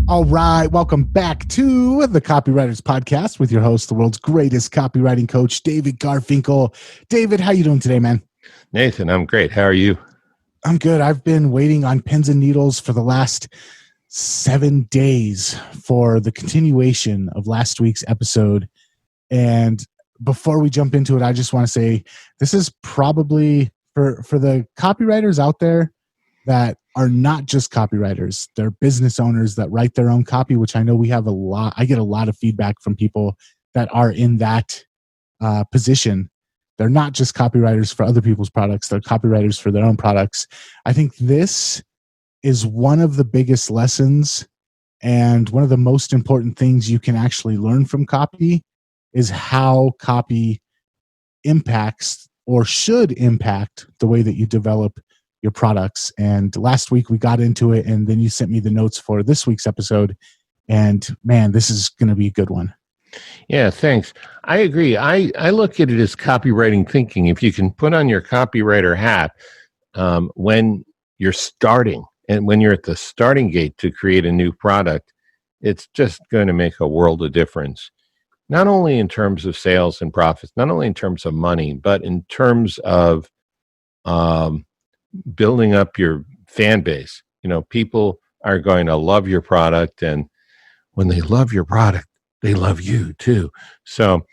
All right, welcome back to the Copywriters Podcast with your host, the world's greatest copywriting coach, David Garfinkel. David, how you doing today, man? Nathan, I'm great. How are you? I'm good. I've been waiting on pins and needles for the last 7 days for the continuation of last week's episode. And before we jump into it, I just want to say this is probably for the copywriters out there that are not just copywriters. They're business owners that write their own copy, which I know we have a lot. I get a lot of feedback from people that are in that position. They're not just copywriters for other people's products. They're copywriters for their own products. I think this is one of the biggest lessons and one of the most important things you can actually learn from copy is how copy impacts or should impact the way that you develop your products. And last week we got into it, and then you sent me the notes for this week's episode. And man, this is going to be a good one. Yeah, thanks. I agree. I look at it as copywriting thinking. If you can put on your copywriter hat when you're starting and when you're at the starting gate to create a new product, it's just going to make a world of difference. Not only in terms of sales and profits, not only in terms of money, but in terms of building up your fan base. You know, people are going to love your product, and when they love your product, they love you too. So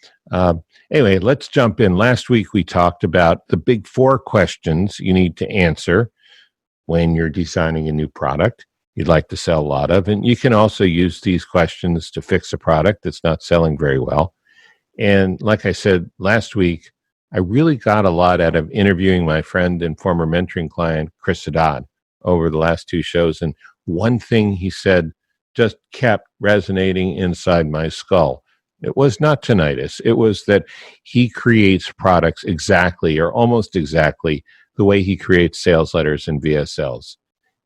anyway, let's jump in. Last week we talked about the big 4 questions you need to answer when you're designing a new product you'd like to sell a lot of, and you can also use these questions to fix a product that's not selling very well. And like I said last week, I really got a lot out of interviewing my friend and former mentoring client, Chris Haddad, over the last 2 shows. And one thing he said just kept resonating inside my skull. It was not tinnitus. It was that he creates products exactly or almost exactly the way he creates sales letters and VSLs.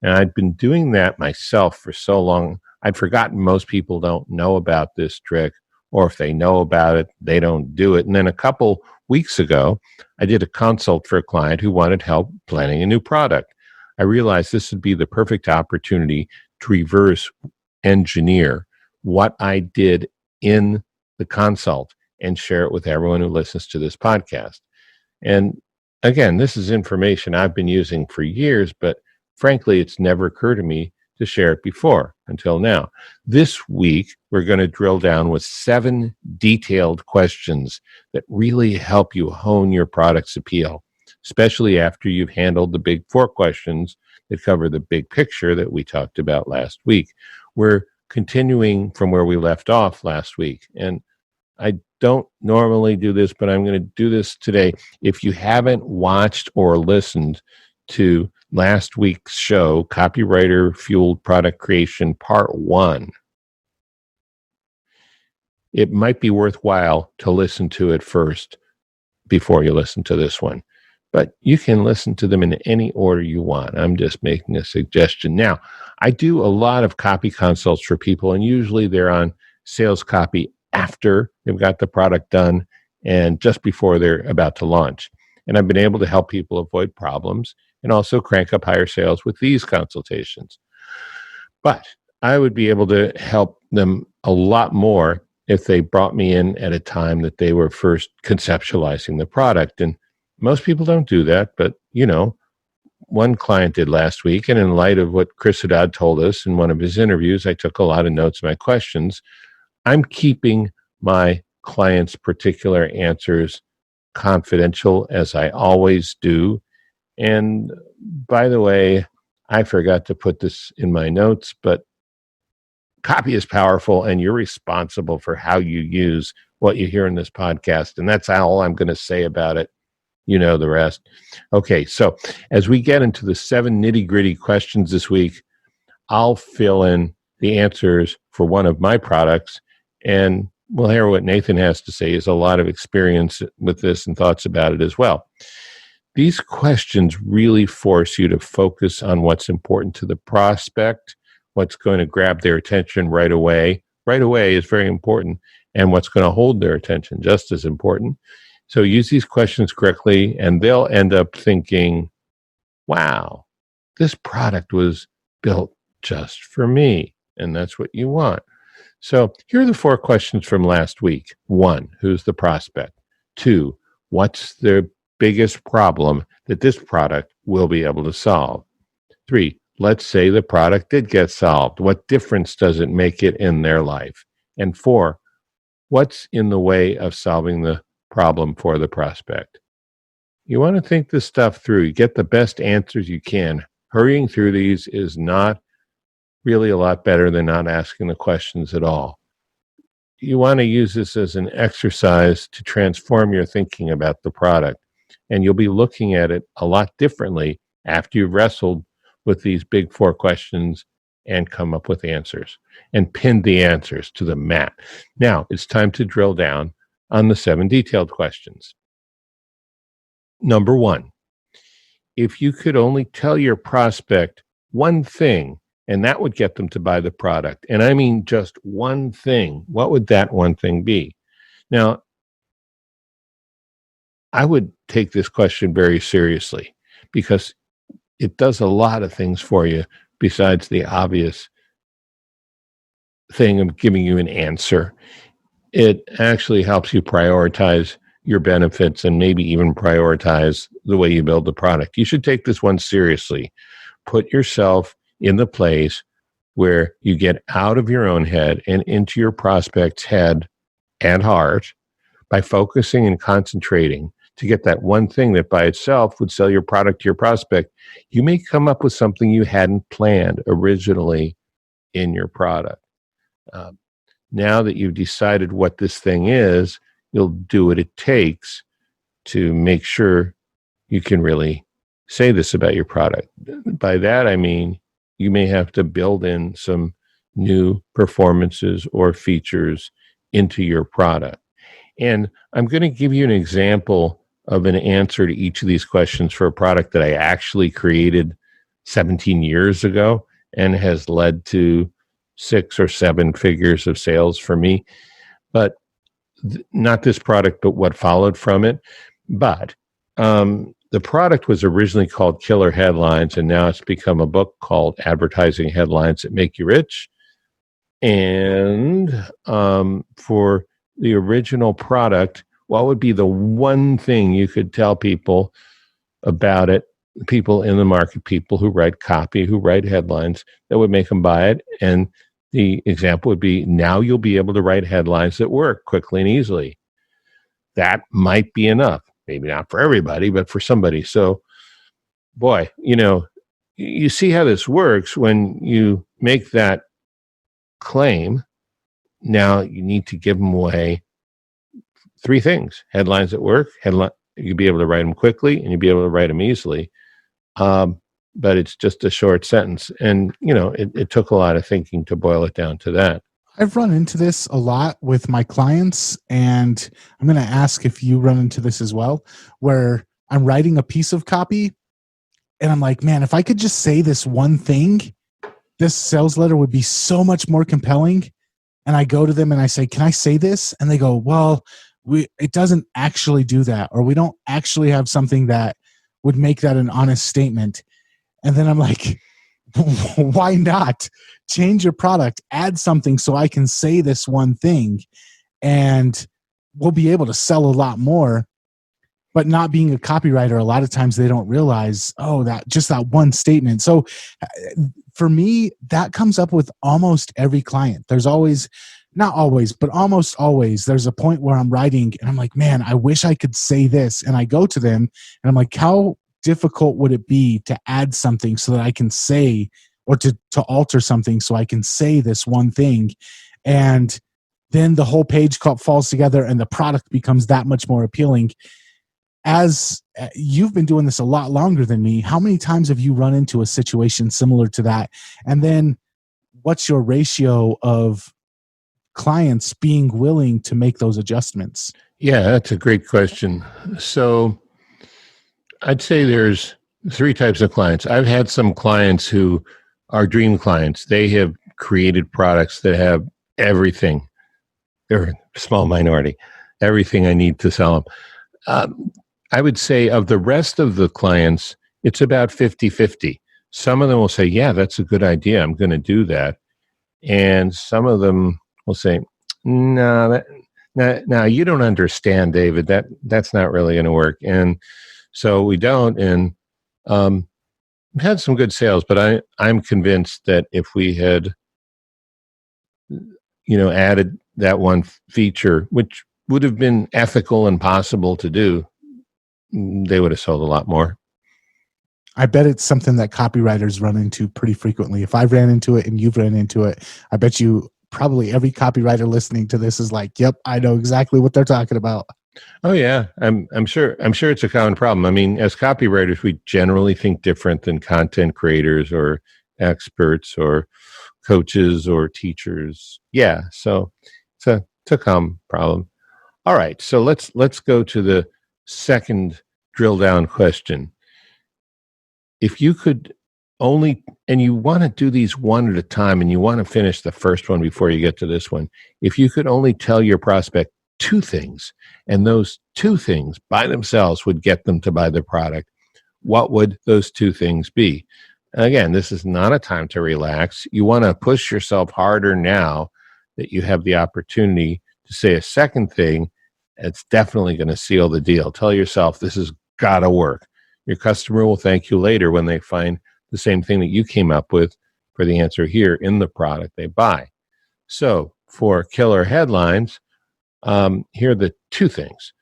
And I'd been doing that myself for so long, I'd forgotten most people don't know about this trick, or if they know about it, they don't do it. And then a couple weeks ago, I did a consult for a client who wanted help planning a new product. I realized this would be the perfect opportunity to reverse engineer what I did in the consult and share it with everyone who listens to this podcast. And again, this is information I've been using for years, but frankly, it's never occurred to me to share it before until now. This week, we're going to drill down with 7 detailed questions that really help you hone your product's appeal, especially after you've handled the big 4 questions that cover the big picture that we talked about last week. We're continuing from where we left off last week, and I don't normally do this, but I'm going to do this today. If you haven't watched or listened to last week's show, Copywriter-Fueled Product Creation Part 1, it might be worthwhile to listen to it first before you listen to this one. But you can listen to them in any order you want. I'm just making a suggestion. Now, I do a lot of copy consults for people, and usually they're on sales copy after they've got the product done and just before they're about to launch. And I've been able to help people avoid problems and also crank up higher sales with these consultations. But I would be able to help them a lot more if they brought me in at a time that they were first conceptualizing the product. And most people don't do that, but one client did last week, and in light of what Chris Haddad told us in one of his interviews, I took a lot of notes of my questions. I'm keeping my clients' particular answers confidential, as I always do. And by the way, I forgot to put this in my notes, but copy is powerful, and you're responsible for how you use what you hear in this podcast. And that's all I'm going to say about it. You know the rest. Okay, so as we get into the 7 nitty-gritty questions this week, I'll fill in the answers for one of my products, and we'll hear what Nathan has to say. He has a lot of experience with this and thoughts about it as well. These questions really force you to focus on what's important to the prospect, what's going to grab their attention right away. Right away is very important, and what's going to hold their attention just as important. So use these questions correctly, and they'll end up thinking, wow, this product was built just for me. and that's what you want. So here are the 4 questions from last week. 1, who's the prospect? 2, what's the biggest problem that this product will be able to solve? 3, let's say the product did get solved. What difference does it make it in their life? And 4, what's in the way of solving the problem for the prospect? You want to think this stuff through. You get the best answers you can. Hurrying through these is not really a lot better than not asking the questions at all. You want to use this as an exercise to transform your thinking about the product. And you'll be looking at it a lot differently after you've wrestled with these big 4 questions and come up with answers and pinned the answers to the mat. Now, it's time to drill down on the 7 detailed questions. Number 1, if you could only tell your prospect one thing, and that would get them to buy the product, and I mean just one thing, what would that one thing be? Now, I would take this question very seriously because it does a lot of things for you besides the obvious thing of giving you an answer. It actually helps you prioritize your benefits and maybe even prioritize the way you build the product. You should take this one seriously. Put yourself in the place where you get out of your own head and into your prospect's head and heart by focusing and concentrating to get that one thing that by itself would sell your product to your prospect. You may come up with something you hadn't planned originally in your product. Now that you've decided what this thing is, you'll do what it takes to make sure you can really say this about your product. By that, I mean, you may have to build in some new performances or features into your product. And I'm going to give you an example of an answer to each of these questions for a product that I actually created 17 years ago and has led to 6 or 7 figures of sales for me. But not this product, but what followed from it. But the product was originally called Killer Headlines, and now it's become a book called Advertising Headlines That Make You Rich. And for the original product, what would be the one thing you could tell people about it, people in the market, people who write copy, who write headlines, that would make them buy it? And the example would be, now you'll be able to write headlines that work quickly and easily. That might be enough. Maybe not for everybody, but for somebody. So, boy, you see how this works when you make that claim. Now you need to give them away 3 things: headlines that work, you'll be able to write them quickly, and you'll be able to write them easily. But it's just a short sentence. And, it took a lot of thinking to boil it down to that. I've run into this a lot with my clients, and I'm going to ask if you run into this as well, where I'm writing a piece of copy and I'm like, man, if I could just say this one thing, this sales letter would be so much more compelling. And I go to them and I say, can I say this? And they go, well, it doesn't actually do that, or we don't actually have something that would make that an honest statement. And then I'm like, why not change your product, add something so I can say this one thing, and we'll be able to sell a lot more. But not being a copywriter, a lot of times they don't realize, that one statement. So for me, that comes up with almost every client. There's always, not always, but almost always, there's a point where I'm writing and I'm like, man, I wish I could say this. And I go to them and I'm like, how difficult would it be to add something so that I can say, or to alter something so I can say this one thing? And then the whole page falls together and the product becomes that much more appealing. As you've been doing this a lot longer than me, how many times have you run into a situation similar to that? And then what's your ratio of clients being willing to make those adjustments? Yeah, that's a great question. So I'd say there's 3 types of clients. I've had some clients who are dream clients. They have created products that have everything. They're a small minority. Everything I need to sell them. I would say of the rest of the clients, it's about 50-50. Some of them will say, yeah, that's a good idea. I'm going to do that. And some of them will say, no, you don't understand, David. That's not really going to work. And so we don't. And we've had some good sales, but I'm convinced that if we had, added that one feature, which would have been ethical and possible to do, they would have sold a lot more. I bet it's something that copywriters run into pretty frequently. If I've ran into it and you've ran into it, I bet you probably every copywriter listening to this is like, yep, I know exactly what they're talking about. Oh yeah, I'm sure it's a common problem. I mean, as copywriters, we generally think different than content creators or experts or coaches or teachers. Yeah, so it's a common problem. All right, so let's go to the second drill down question. If you could only, and you want to do these one at a time, and you want to finish the first one before you get to this one, if you could only tell your prospect two things, and those two things by themselves would get them to buy the product, what would those two things be? Again, this is not a time to relax. You want to push yourself harder now that you have the opportunity to say a second thing. It's definitely going to seal the deal. Tell yourself this has got to work. Your customer will thank you later when they find the same thing that you came up with for the answer here in the product they buy. So for killer headlines, here are the two things.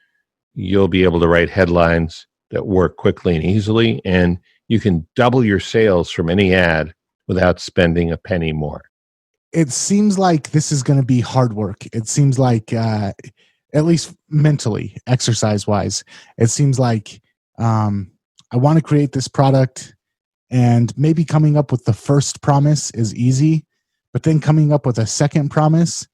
You'll be able to write headlines that work quickly and easily, and you can double your sales from any ad without spending a penny more. It seems like this is going to be hard work. It seems like, at least mentally, exercise-wise, it seems like I want to create this product, and maybe coming up with the first promise is easy, but then coming up with a second promise,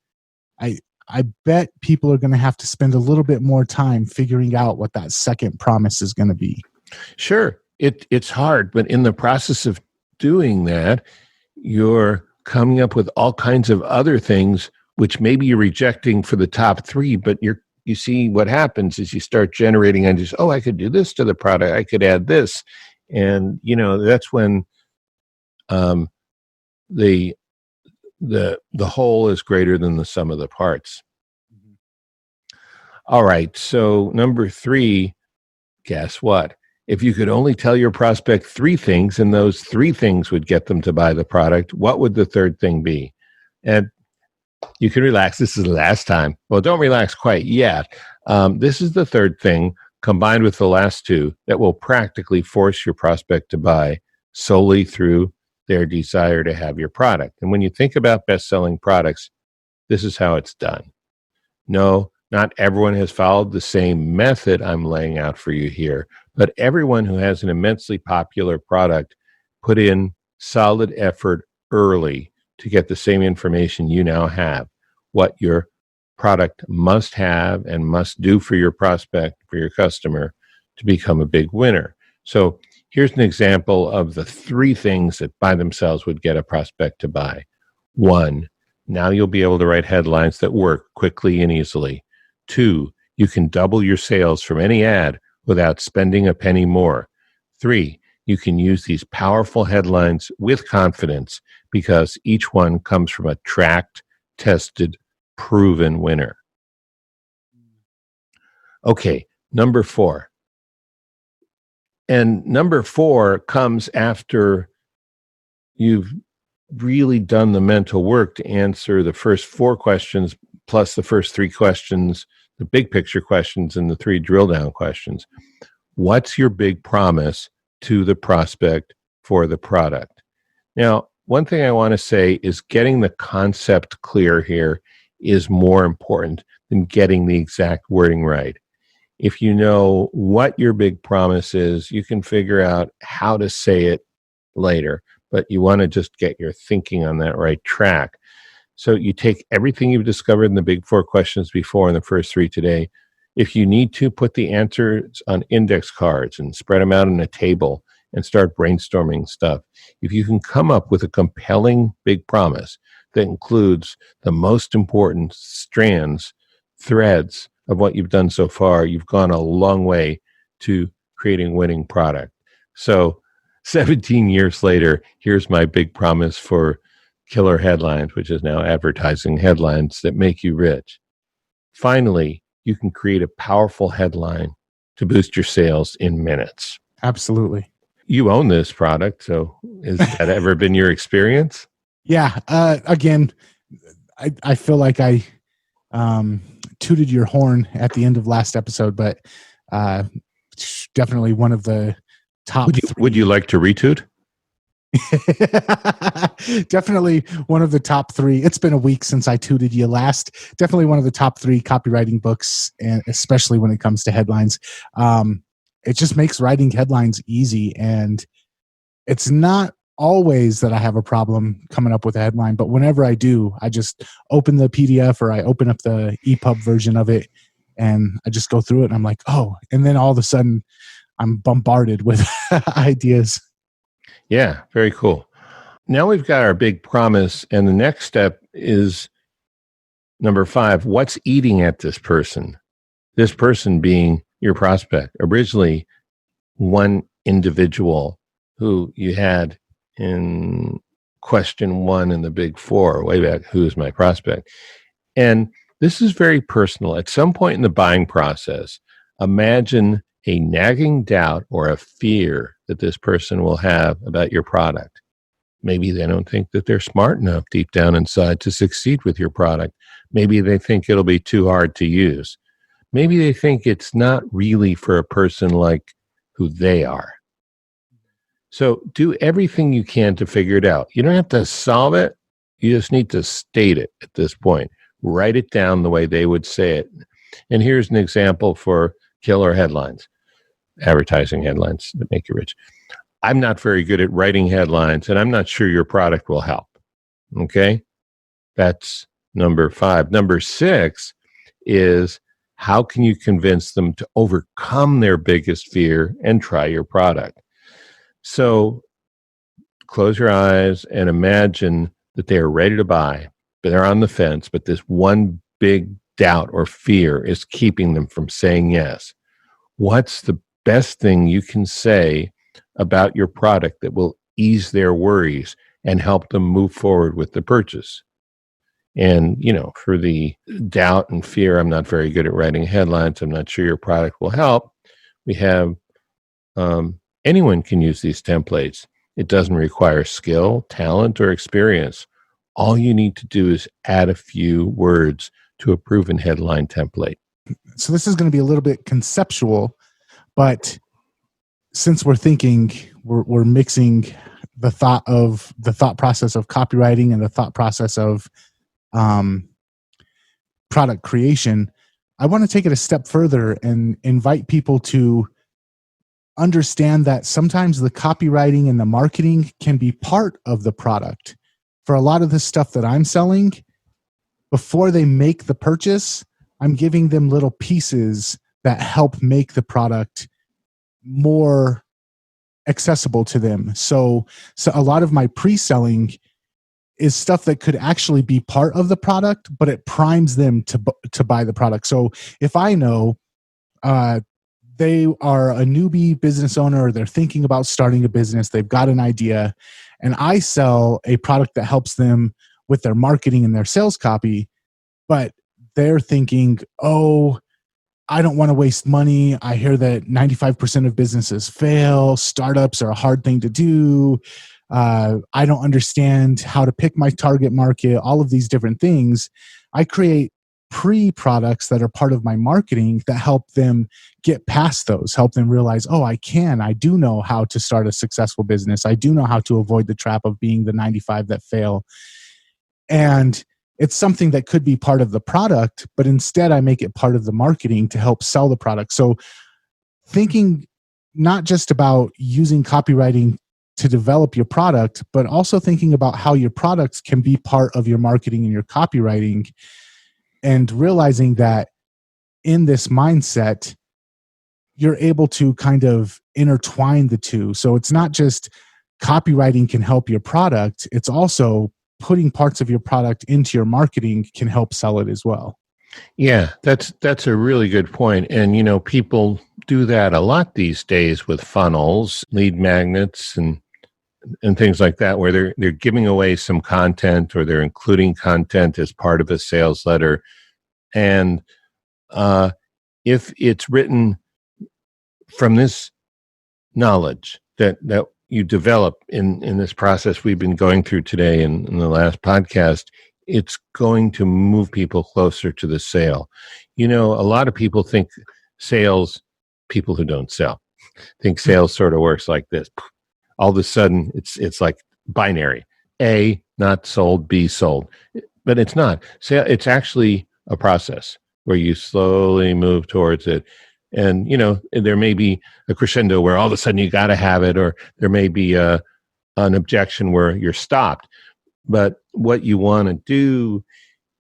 I bet people are going to have to spend a little bit more time figuring out what that second promise is going to be. Sure. It's hard, but in the process of doing that, you're coming up with all kinds of other things, which maybe you're rejecting for the top three, but you see what happens is you start generating ideas. Oh, I could do this to the product. I could add this. And, that's when the whole is greater than the sum of the parts. Mm-hmm. All right. So number 3, guess what? If you could only tell your prospect 3 things and those 3 things would get them to buy the product, what would the third thing be? And you can relax. This is the last time. Well, don't relax quite yet. This is the third thing combined with the last 2 that will practically force your prospect to buy solely through their desire to have your product. And when you think about best-selling products, this is how it's done. No, not everyone has followed the same method I'm laying out for you here, but everyone who has an immensely popular product put in solid effort early to get the same information you now have, what your product must have and must do for your prospect, for your customer, to become a big winner. So here's an example of the 3 things that by themselves would get a prospect to buy. 1, now you'll be able to write headlines that work quickly and easily. 2, you can double your sales from any ad without spending a penny more. 3, you can use these powerful headlines with confidence because each one comes from a tracked, tested, proven winner. Okay, number 4. And number 4 comes after you've really done the mental work to answer the first 4 questions plus the first 3 questions, the big picture questions and the 3 drill down questions. What's your big promise to the prospect for the product? Now, one thing I want to say is getting the concept clear here is more important than getting the exact wording right. If you know what your big promise is, you can figure out how to say it later, but you want to just get your thinking on that right track. So you take everything you've discovered in the big 4 questions before and the first 3 today. If you need to, put the answers on index cards and spread them out on a table and start brainstorming stuff. If you can come up with a compelling big promise that includes the most important strands, threads of what you've done so far, you've gone a long way to creating a winning product. So 17 years later, here's my big promise for killer headlines, which is now advertising headlines that make you rich. Finally, you can create a powerful headline to boost your sales in minutes. Absolutely. You own this product, so has that ever been your experience? Yeah. Again, I feel like I tooted your horn at the end of last episode, but definitely one of the top three. Would you like to retoot? Definitely one of the top three. It's been a week since I tooted you last. Definitely one of the top three copywriting books, and especially when it comes to headlines. It just makes writing headlines easy, and it's not always that I have a problem coming up with a headline, but whenever I do, I just open the PDF or I open up the EPUB version of it, and I just go through it, and I'm like, oh, and then all of a sudden I'm bombarded with ideas. Yeah, very cool. Now we've got our big promise, and the next step is number 5. What's eating at this person? This person being your prospect. Originally, one individual who you had in question 1 in the big 4, way back, who's my prospect? And this is very personal. At some point in the buying process, imagine a nagging doubt or a fear that this person will have about your product. Maybe they don't think that they're smart enough deep down inside to succeed with your product. Maybe they think it'll be too hard to use. Maybe they think it's not really for a person like who they are. So do everything you can to figure it out. You don't have to solve it. You just need to state it at this point. Write it down the way they would say it. And here's an example for killer headlines, advertising headlines that make you rich. I'm not very good at writing headlines, and I'm not sure your product will help. Okay? That's number 5. Number 6 is, how can you convince them to overcome their biggest fear and try your product? So close your eyes and imagine that they are ready to buy, but they're on the fence, but this one big doubt or fear is keeping them from saying yes. What's the best thing you can say about your product that will ease their worries and help them move forward with the purchase? And, for the doubt and fear, I'm not very good at writing headlines, I'm not sure your product will help, we have anyone can use these templates. It doesn't require skill, talent, or experience. All you need to do is add a few words to a proven headline template. So this is going to be a little bit conceptual, but since we're mixing the thought process of copywriting and the thought process of product creation, I want to take it a step further and invite people to understand that sometimes the copywriting and the marketing can be part of the product. For a lot of the stuff that I'm selling, before they make the purchase, I'm giving them little pieces that help make the product more accessible to them. So a lot of my pre-selling is stuff that could actually be part of the product, but it primes them to buy the product. So if I know they are a newbie business owner, or they're thinking about starting a business, they've got an idea, and I sell a product that helps them with their marketing and their sales copy, but they're thinking, oh, I don't want to waste money. I hear that 95% of businesses fail. Startups are a hard thing to do. I don't understand how to pick my target market, all of these different things. I create pre-products that are part of my marketing that help them get past those, help them realize, oh, I do know how to start a successful business. I do know how to avoid the trap of being the 95 that fail. And it's something that could be part of the product, but instead I make it part of the marketing to help sell the product. So thinking not just about using copywriting to develop your product, but also thinking about how your products can be part of your marketing and your copywriting, and realizing that in this mindset, you're able to kind of intertwine the two. So it's not just copywriting can help your product, it's also putting parts of your product into your marketing can help sell it as well. Yeah, that's a really good point. And, people do that a lot these days with funnels, lead magnets, and and things like that, where they're giving away some content or they're including content as part of a sales letter. And if it's written from this knowledge that you develop in this process we've been going through today in the last podcast, it's going to move people closer to the sale. A lot of people think people who don't sell, think sales sort of works like this. All of a sudden, it's like binary. A, not sold, B, sold. But it's not. It's actually a process where you slowly move towards it. And, there may be a crescendo where all of a sudden you got to have it, or there may be an objection where you're stopped. But what you want to do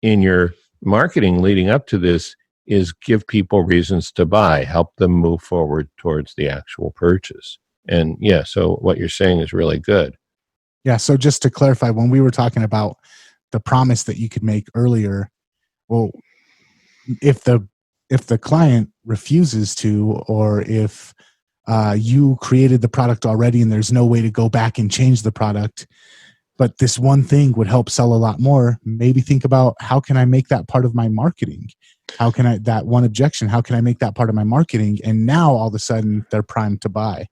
in your marketing leading up to this is give people reasons to buy, help them move forward towards the actual purchase. And so what you're saying is really good. Yeah. So just to clarify, when we were talking about the promise that you could make earlier, well, if the client refuses to, or if you created the product already and there's no way to go back and change the product, but this one thing would help sell a lot more, maybe think about, how can I make that part of my marketing? That one objection, how can I make that part of my marketing? And now all of a sudden they're primed to buy.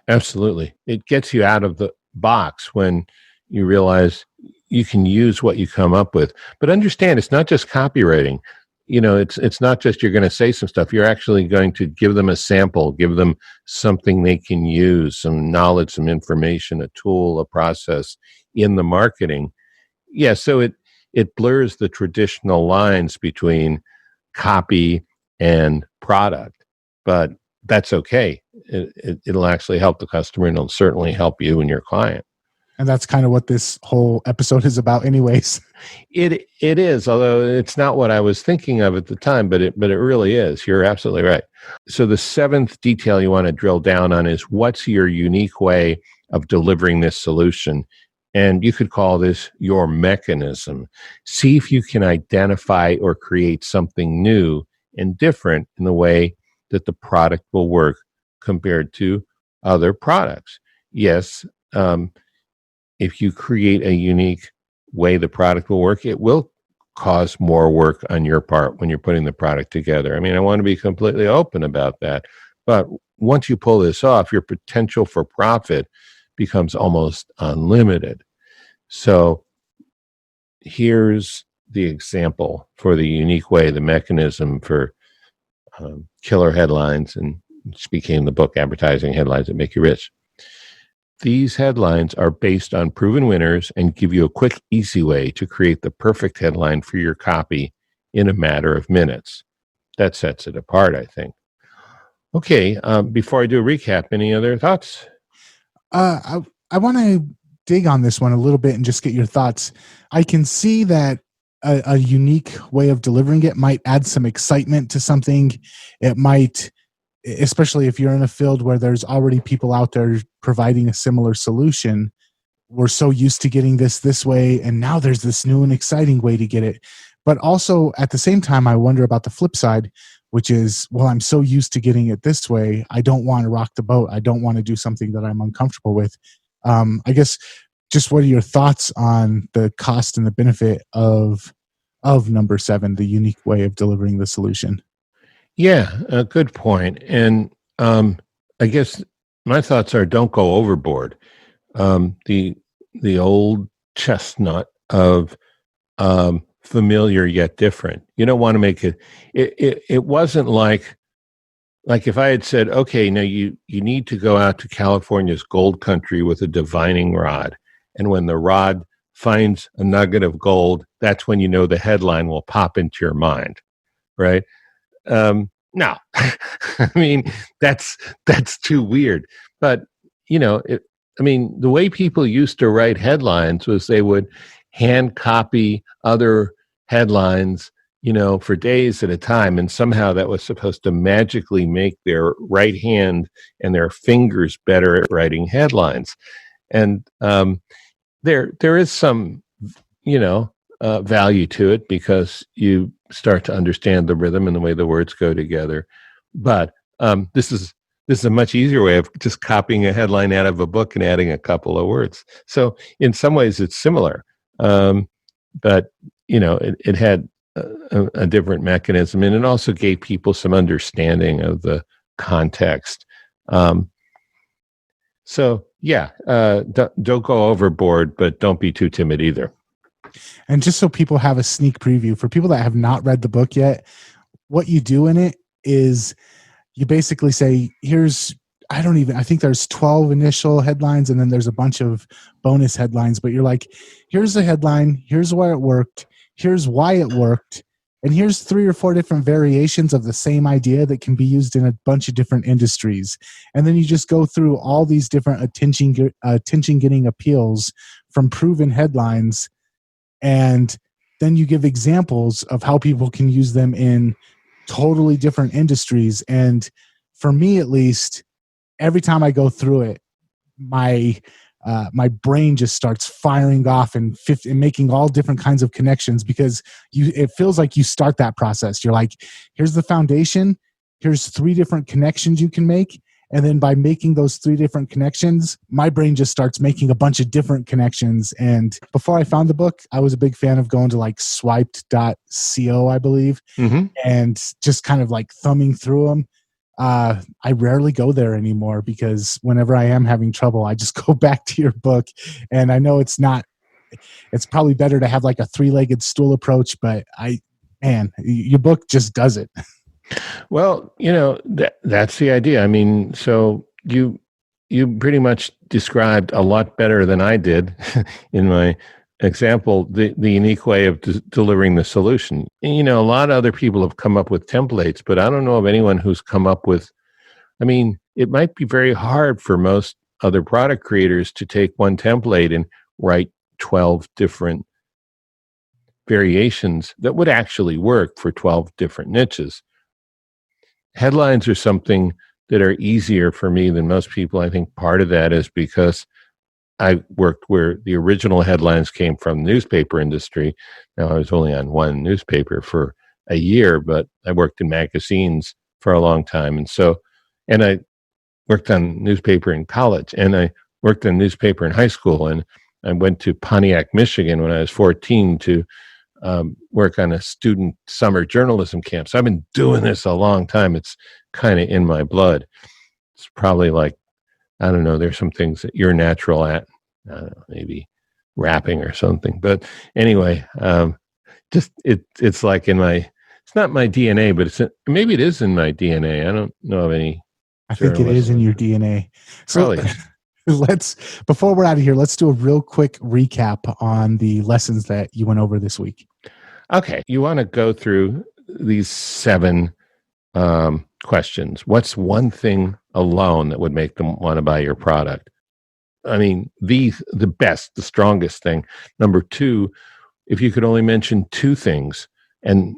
Absolutely. It gets you out of the box when you realize you can use what you come up with. But understand, it's not just copywriting. It's not just you're going to say some stuff. You're actually going to give them a sample, give them something they can use, some knowledge, some information, a tool, a process in the marketing. Yeah, so it blurs the traditional lines between copy and product, but that's okay. It'll actually help the customer, and it'll certainly help you and your client. And that's kind of what this whole episode is about anyways. It is, although it's not what I was thinking of at the time, but it really is. You're absolutely right. So the seventh detail you want to drill down on is, what's your unique way of delivering this solution? And you could call this your mechanism. See if you can identify or create something new and different in the way that the product will work compared to other products. Yes, if you create a unique way the product will work, it will cause more work on your part when you're putting the product together. I mean, I want to be completely open about that. But once you pull this off, your potential for profit becomes almost unlimited. So here's the example for the unique way, the mechanism for killer headlines, and which became the book Advertising Headlines That Make You Rich. These headlines are based on proven winners and give you a quick, easy way to create the perfect headline for your copy in a matter of minutes. That sets it apart, I think. Okay, before I do a recap, any other thoughts? I want to dig on this one a little bit and just get your thoughts. I can see that a unique way of delivering it might add some excitement to something. It might, especially if you're in a field where there's already people out there providing a similar solution. We're so used to getting this way, and now there's this new and exciting way to get it. But also at the same time, I wonder about the flip side, which is, well, I'm so used to getting it this way, I don't want to rock the boat. I don't want to do something that I'm uncomfortable with. I guess, just what are your thoughts on the cost and the benefit of number 7, the unique way of delivering the solution? Yeah, a good point. And I guess my thoughts are, don't go overboard. The old chestnut of familiar yet different. You don't want to make it. It wasn't like if I had said, okay, now you need to go out to California's gold country with a divining rod, and when the rod finds a nugget of gold, that's when you know the headline will pop into your mind, right? No, I mean, that's too weird. But, the way people used to write headlines was they would hand copy other headlines, for days at a time. And somehow that was supposed to magically make their right hand and their fingers better at writing headlines. And there is some, value to it, because you start to understand the rhythm and the way the words go together. But this is this is a much easier way of just copying a headline out of a book and adding a couple of words. So in some ways it's similar, but it had a different mechanism, and it also gave people some understanding of the context. So yeah, don't go overboard, but don't be too timid either. And just so people have a sneak preview, for people that have not read the book yet, what you do in it is you basically say, I think there's 12 initial headlines, and then there's a bunch of bonus headlines, but you're like, here's the headline, here's where it worked, here's why it worked, and here's 3 or 4 different variations of the same idea that can be used in a bunch of different industries. And then you just go through all these different attention-getting appeals from proven headlines, and then you give examples of how people can use them in totally different industries. And for me, at least, every time I go through it, my brain just starts firing off and making all different kinds of connections, because it feels like you start that process. You're like, here's the foundation, here's 3 different connections you can make. And then by making those 3 different connections, my brain just starts making a bunch of different connections. And before I found the book, I was a big fan of going to like swiped.co, I believe, and just kind of like thumbing through them. I rarely go there anymore, because whenever I am having trouble, I just go back to your book. And I know it's probably better to have like a 3-legged stool approach, but your book just does it. Well, that's the idea. I mean, so you pretty much described a lot better than I did in my example, the unique way of delivering the solution. And, a lot of other people have come up with templates, but I don't know of anyone who's come up with, it might be very hard for most other product creators to take one template and write 12 different variations that would actually work for 12 different niches. Headlines are something that are easier for me than most people. I think part of that is because I worked where the original headlines came from the newspaper industry. Now, I was only on one newspaper for a year, but I worked in magazines for a long time. And I worked on newspaper in college, and I worked on newspaper in high school. And I went to Pontiac, Michigan when I was 14 to work on a student summer journalism camp. So I've been doing this a long time. It's kind of in my blood. It's probably like, I don't know, there's some things that you're natural at, maybe rapping or something. But anyway, it's like it's not my DNA, but maybe it is in my DNA. I don't know of any. I think it is in your DNA. So Probably. Before we're out of here, let's do a real quick recap on the lessons that you went over this week. Okay. You want to go through these 7 questions. What's one thing alone that would make them want to buy your product? The best, the strongest thing. Number 2, if you could only mention 2 things and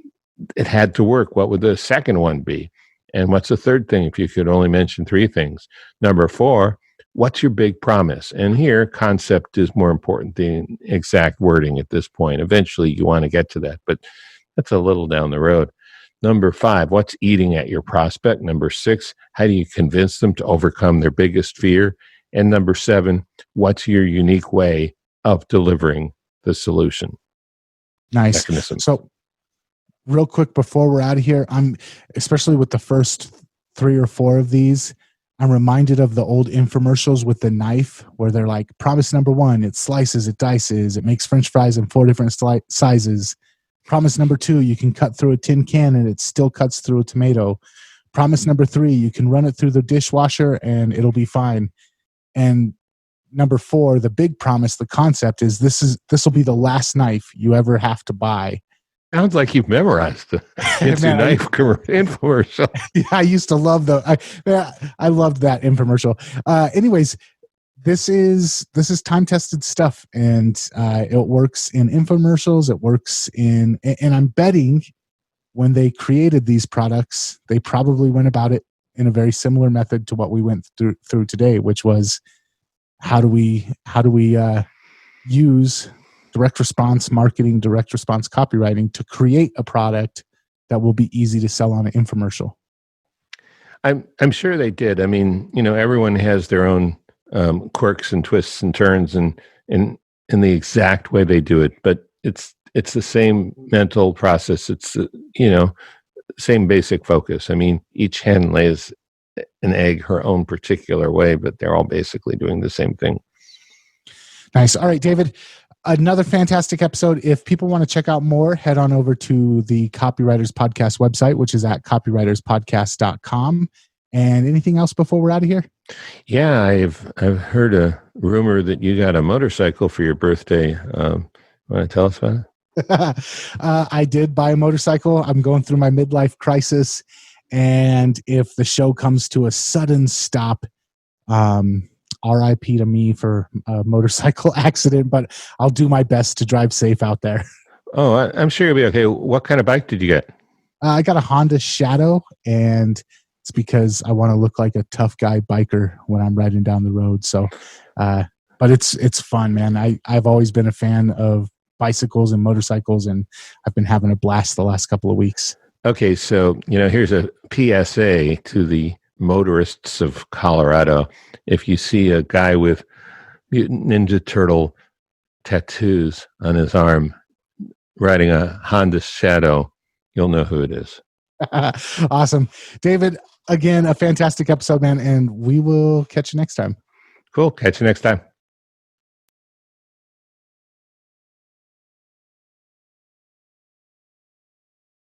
it had to work, what would the second one be? And what's the third thing if you could only mention 3 things? Number 4, what's your big promise? And here, concept is more important than exact wording at this point. Eventually, you want to get to that, but that's a little down the road. Number 5, what's eating at your prospect? Number 6, how do you convince them to overcome their biggest fear? And number 7, what's your unique way of delivering the solution? Nice. Mechanism. So real quick before we're out of here, especially with the first 3 or 4 of these, I'm reminded of the old infomercials with the knife where they're like, promise number 1, it slices, it dices, it makes French fries in 4 different sizes. Promise number 2, you can cut through a tin can and it still cuts through a tomato. Promise number 3, you can run it through the dishwasher and it'll be fine. And number 4, the big promise, the concept is this will be the last knife you ever have to buy. Sounds like you've memorized the knife infomercial. Yeah, I used to love I loved that infomercial. Anyways, this is time-tested stuff, and it works in infomercials. It works and I'm betting when they created these products, they probably went about it in a very similar method to what we went through today, which was how do we use direct response marketing, direct response copywriting to create a product that will be easy to sell on an infomercial. I'm sure they did. I mean, everyone has their own quirks and twists and turns, and in the exact way they do it, but it's the same mental process. It's same basic focus. I mean, each hen lays an egg her own particular way, but they're all basically doing the same thing. Nice. All right, David, another fantastic episode. If people want to check out more, head on over to the Copywriters Podcast website, which is at copywriterspodcast.com. And anything else before we're out of here? Yeah, I've heard a rumor that you got a motorcycle for your birthday. Want to tell us about it? I did buy a motorcycle. I'm going through my midlife crisis. And if the show comes to a sudden stop, RIP to me for a motorcycle accident, but I'll do my best to drive safe out there. Oh, I'm sure you'll be okay. What kind of bike did you get? I got a Honda Shadow, and it's because I want to look like a tough guy biker when I'm riding down the road. So, but it's fun, man. I've always been a fan of bicycles and motorcycles, and I've been having a blast the last couple of weeks. Okay, so here's a PSA to the motorists of Colorado. If you see a guy with Mutant Ninja Turtle tattoos on his arm riding a Honda Shadow, you'll know who it is. Awesome. David, again, a fantastic episode, man, and we will catch you next time. Cool. Catch you next time.